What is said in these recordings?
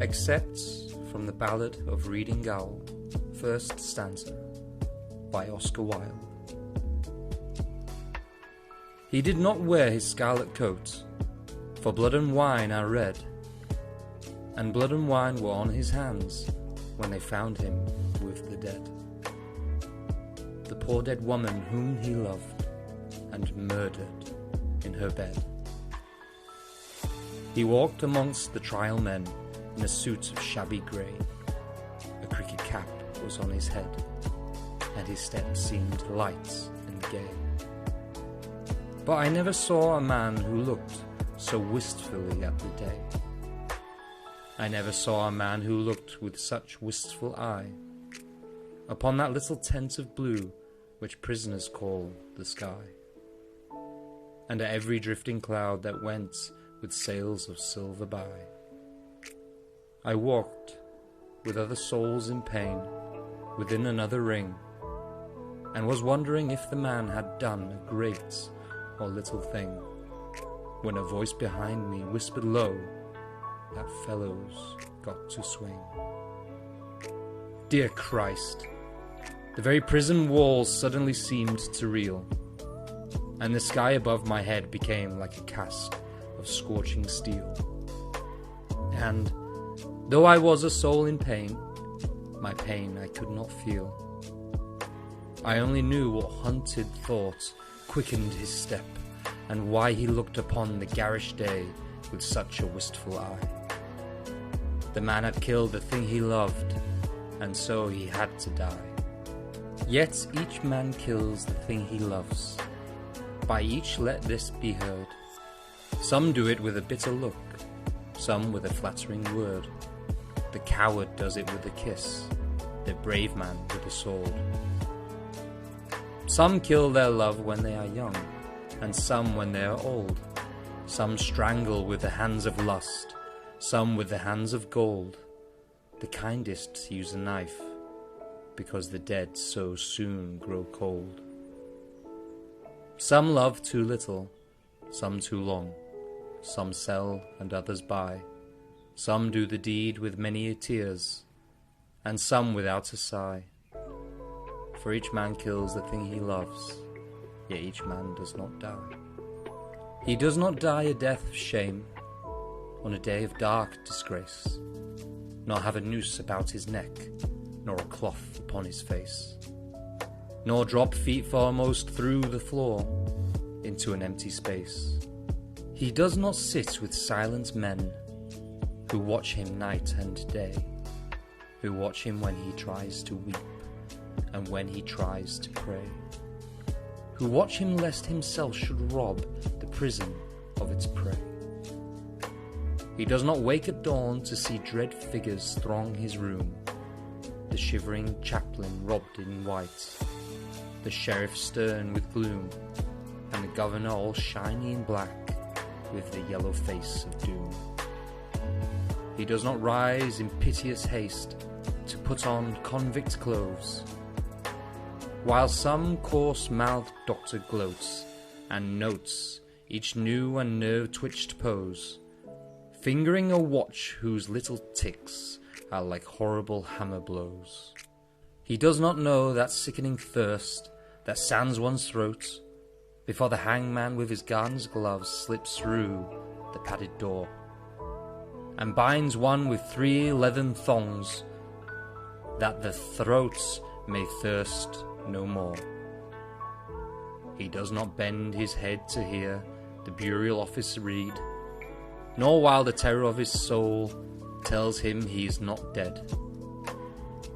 Excerpts from the Ballad of Reading Gaol, First Stanza, by Oscar Wilde. He did not wear his scarlet coat, for blood and wine are red, and blood and wine were on his hands when they found him with the dead. The poor dead woman whom he loved and murdered in her bed. He walked amongst the trial men in a suit of shabby grey. A cricket cap was on his head, and his step seemed light and gay. But I never saw a man who looked so wistfully at the day. I never saw a man who looked with such wistful eye upon that little tent of blue which prisoners call the sky, and at every drifting cloud that went with sails of silver by. I walked with other souls in pain within another ring, and was wondering if the man had done a great or little thing, when a voice behind me whispered low, that fellow's got to swing. Dear Christ, the very prison walls suddenly seemed to reel, and the sky above my head became like a cask of scorching steel. And though I was a soul in pain, my pain I could not feel. I only knew what hunted thought quickened his step, and why he looked upon the garish day with such a wistful eye. The man had killed the thing he loved, and so he had to die. Yet each man kills the thing he loves. By each let this be heard. Some do it with a bitter look, some with a flattering word. The coward does it with a kiss, the brave man with a sword. Some kill their love when they are young, and some when they are old. Some strangle with the hands of lust, some with the hands of gold. The kindest use a knife, because the dead so soon grow cold. Some love too little, some too long. Some sell and others buy. Some do the deed with many tears, and some without a sigh. For each man kills the thing he loves, yet each man does not die. He does not die a death of shame, on a day of dark disgrace, nor have a noose about his neck, nor a cloth upon his face, nor drop feet foremost through the floor into an empty space. He does not sit with silent men who watch him night and day, who watch him when he tries to weep and when he tries to pray, who watch him lest himself should rob the prison of its prey. He does not wake at dawn to see dread figures throng his room, the shivering chaplain robed in white, the sheriff stern with gloom, and the governor all shiny in black with the yellow face of doom. He does not rise in piteous haste to put on convict clothes, while some coarse-mouthed doctor gloats and notes each new and nerve-twitched pose, fingering a watch whose little ticks are like horrible hammer blows. He does not know that sickening thirst that sands one's throat before the hangman with his gardener's gloves slips through the padded door and binds one with 3 leathern thongs, that the throat may thirst no more. He does not bend his head to hear the burial office read, nor while the terror of his soul tells him he is not dead,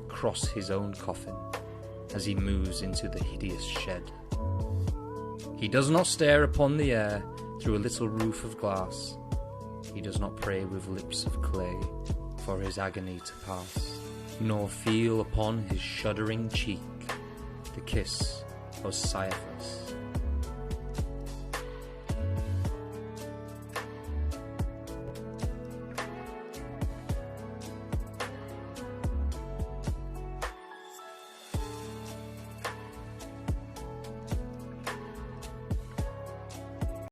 cross his own coffin as he moves into the hideous shed. He does not stare upon the air through a little roof of glass. He does not pray with lips of clay for his agony to pass, nor feel upon his shuddering cheek the kiss of Caiaphas.